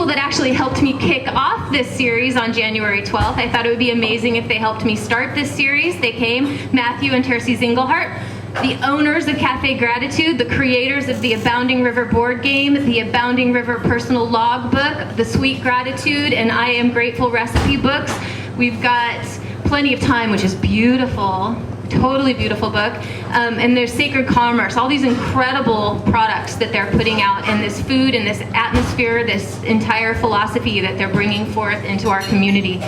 people that actually helped me kick off this series on January 12th. I thought it would be amazing if they helped me start this series. They came, Matthew and Terces Engelhart, the owners of Cafe Gratitude, the creators of the Abounding River board game, the Abounding River personal logbook, the Sweet Gratitude, and I Am Grateful recipe books. We've got Plenty of Time, which is beautiful, totally beautiful book, and there's Sacred Commerce, all these incredible products that they're putting out, and this food and this atmosphere, this entire philosophy that they're bringing forth into our community.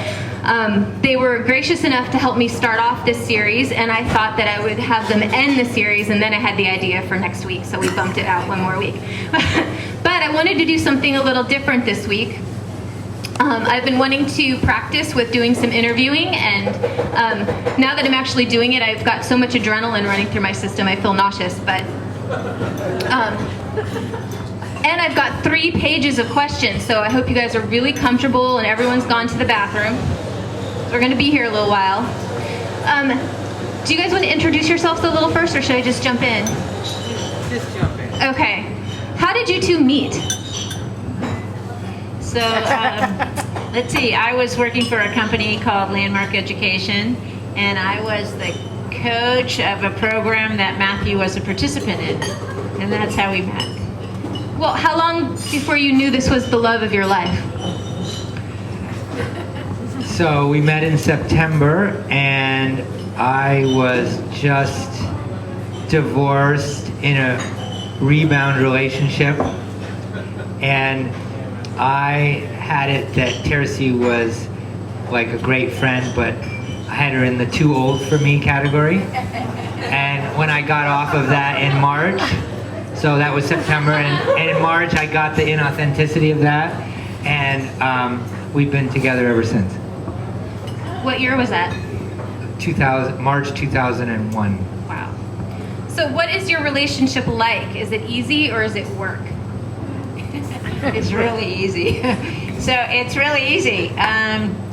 They were gracious enough to help me start off this series, and I thought that I would have them end the series, and then I had the idea for next week, so we bumped it out one more week. But I wanted to do something a little different this week. I've been wanting to practice with doing some interviewing, and now that I'm actually doing it, I've got so much adrenaline running through my system, I feel nauseous. But and I've got 3 pages of questions, so I hope you guys are really comfortable and everyone's gone to the bathroom. We're going to be here a little while. Do you guys want to introduce yourselves a little first, or should I just jump in? Just jump in. Okay. How did you two meet? So, let's see, I was working for a company called Landmark Education, and I was the coach of a program that Matthew was a participant in, and that's how we met. Well, how long before you knew this was the love of your life? So we met in September, and I was just divorced in a rebound relationship, and I had it that Terces was like a great friend, but I had her in the too old for me category. And when I got off of that in March, so that was September, and in March I got the inauthenticity of that, and we've been together ever since. What year was that? March 2001. Wow. So what is your relationship like? Is it easy or is it work? It's really easy. So it's really easy.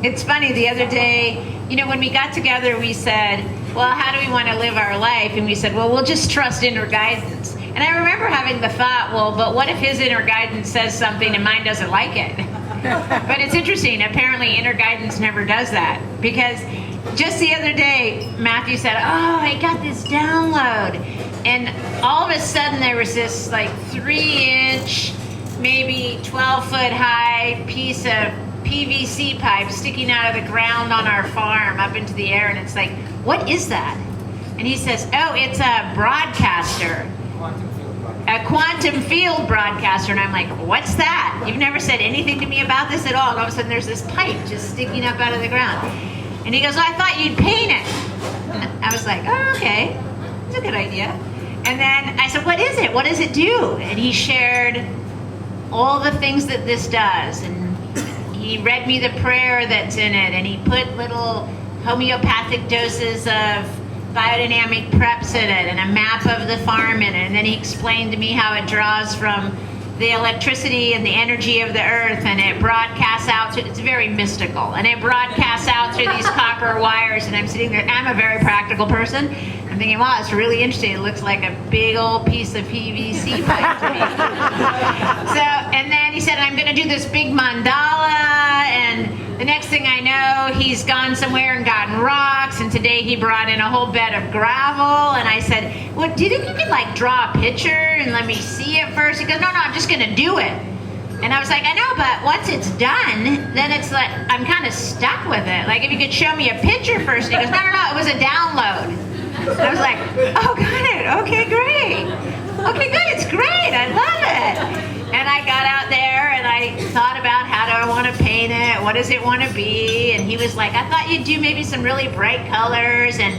It's funny, the other day, when we got together, we said, well, how do we want to live our life? And we said, well, we'll just trust inner guidance. And I remember having the thought, well, but what if his inner guidance says something and mine doesn't like it? But it's interesting. Apparently, inner guidance never does that. Because just the other day, Matthew said, oh, I got this download. And all of a sudden, there was this 3-inch, maybe 12-foot high piece of PVC pipe sticking out of the ground on our farm up into the air. And it's like, what is that? And he says, oh, it's a broadcaster. A quantum field broadcaster. And I'm like, what's that? You've never said anything to me about this at all. And all of a sudden there's this pipe just sticking up out of the ground. And he goes, well, I thought you'd paint it. And I was like, oh, okay. That's a good idea. And then I said, what is it? What does it do? And he shared all the things that this does. And he read me the prayer that's in it. And he put little homeopathic doses of biodynamic preps in it and a map of the farm in it. And then he explained to me how it draws from the electricity and the energy of the earth, and it broadcasts out to, it's very mystical, and it broadcasts out through these copper wires. And I'm sitting there, I'm a very practical person. I'm thinking, wow, it's really interesting. It looks like a big old piece of PVC pipe to me. And then he said, I'm going to do this big mandala, and the next thing I know, he's gone somewhere and gotten rocks, and today he brought in a whole bed of gravel. And I said, well, do you think you could draw a picture and let me see it first? He goes, no, I'm just going to do it. And I was like, I know, but once it's done, then it's like, I'm kind of stuck with it. Like, if you could show me a picture first. And he goes, no, it was a download. And I was like, oh, got it. Okay, great. Okay, good. It's great. I love it. And I got out there and I thought about, how do I want to paint it? What does it want to be? And he was like, I thought you'd do maybe some really bright colors. And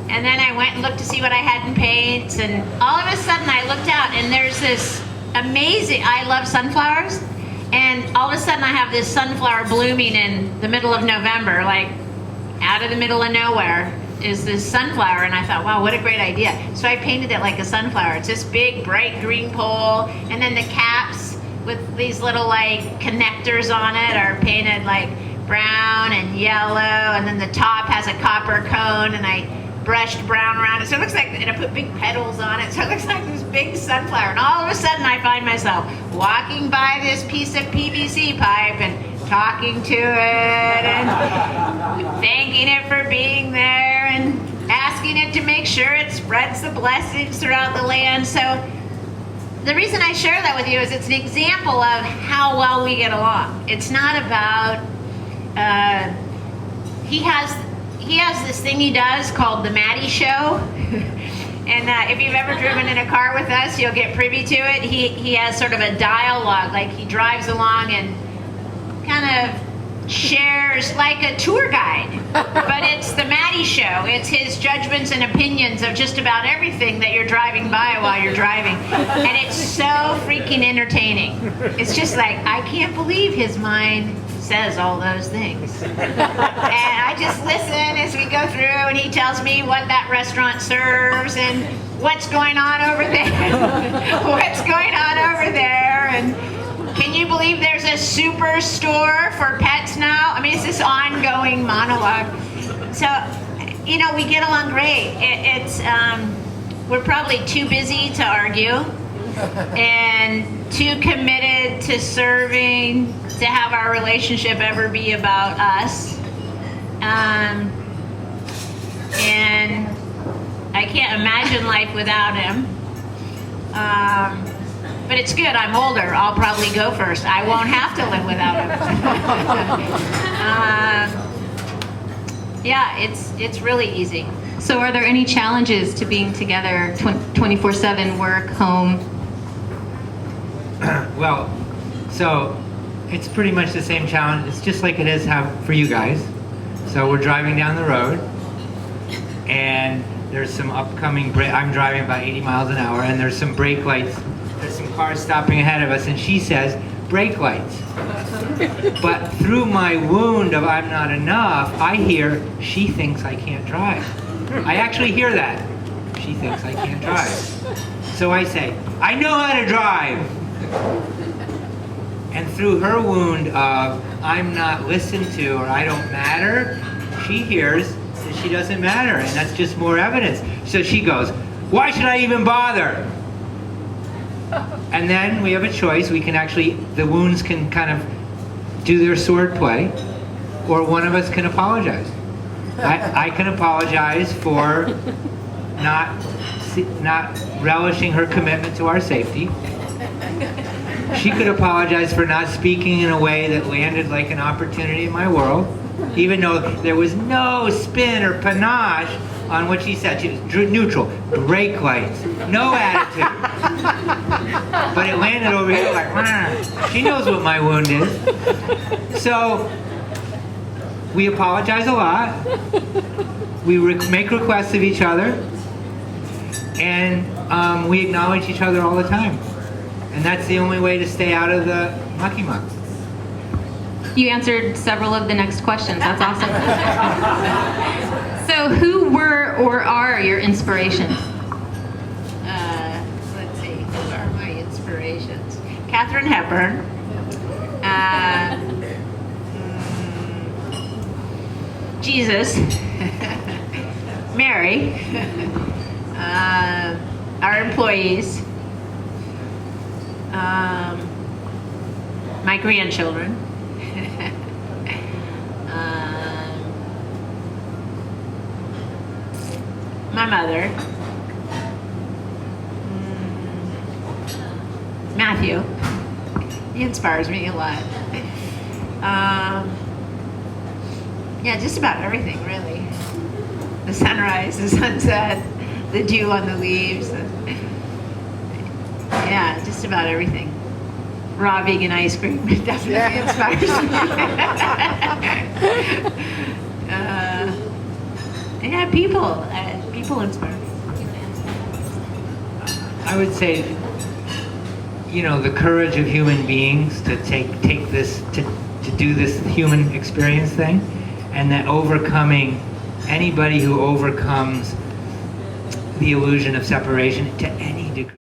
then I went and looked to see what I had in paints. And all of a sudden I looked out and there's this amazing, I love sunflowers. And all of a sudden I have this sunflower blooming in the middle of November, like out of the middle of nowhere is this sunflower. And I thought, wow, what a great idea. So I painted it like a sunflower. It's this big bright green pole, and then the caps with these little connectors on it are painted brown and yellow, and then the top has a copper cone. And I brushed brown around it. So it looks like, and I put big petals on it. So it looks like this big sunflower. And all of a sudden I find myself walking by this piece of PVC pipe and talking to it and thanking it for being there and asking it to make sure it spreads the blessings throughout the land. So the reason I share that with you is it's an example of how well we get along. It's not about, he has this thing he does called the Maddie Show. And if you've ever driven in a car with us, you'll get privy to it. He has sort of a dialogue, like he drives along and kind of shares like a tour guide, but it's the Maddie Show. It's his judgments and opinions of just about everything that you're driving by while you're driving, and it's so freaking entertaining. It's just like, I can't believe his mind says all those things, and I just listen as we go through, and he tells me what that restaurant serves and what's going on over there, what's going on over there, and can you believe there's a superstore for pets now? I mean, it's this ongoing monologue. So, you know, we get along great. We're probably too busy to argue and too committed to serving to have our relationship ever be about us. And I can't imagine life without him. But it's good. I'm older. I'll probably go first. I won't have to live without him. Yeah, it's really easy. So are there any challenges to being together 24/7, work, home? Well, so it's pretty much the same challenge. It's just like it is for you guys. So we're driving down the road, and there's some upcoming I'm driving about 80 miles an hour, and there's some brake lights. There's some cars stopping ahead of us, and she says, brake lights. But through my wound of I'm not enough, I hear, she thinks I can't drive. I actually hear that. She thinks I can't drive. So I say, I know how to drive. And through her wound of I'm not listened to or I don't matter, she hears that she doesn't matter, and that's just more evidence. So she goes, why should I even bother? And then we have a choice. We can actually, the wounds can kind of do their sword play, or one of us can apologize. I can apologize for not relishing her commitment to our safety. She could apologize for not speaking in a way that landed like an opportunity in my world, even though there was no spin or panache on what she said. She was neutral, brake lights, no attitude. But it landed over here like, she knows what my wound is. So we apologize a lot. We make requests of each other, and we acknowledge each other all the time. And that's the only way to stay out of the mucky muck. You answered several of the next questions. That's awesome. So who were or are your inspirations? Let's see, who are my inspirations? Katharine Hepburn. Jesus. Mary. Our employees. My grandchildren. My mother. Matthew. He inspires me a lot. Yeah, just about everything, really. The sunrise, the sunset, the dew on the leaves. Yeah, just about everything. Raw vegan ice cream definitely inspires me. Yeah, people inspire me. I would say, the courage of human beings to take this, to do this human experience thing, and that overcoming, anybody who overcomes the illusion of separation to any degree.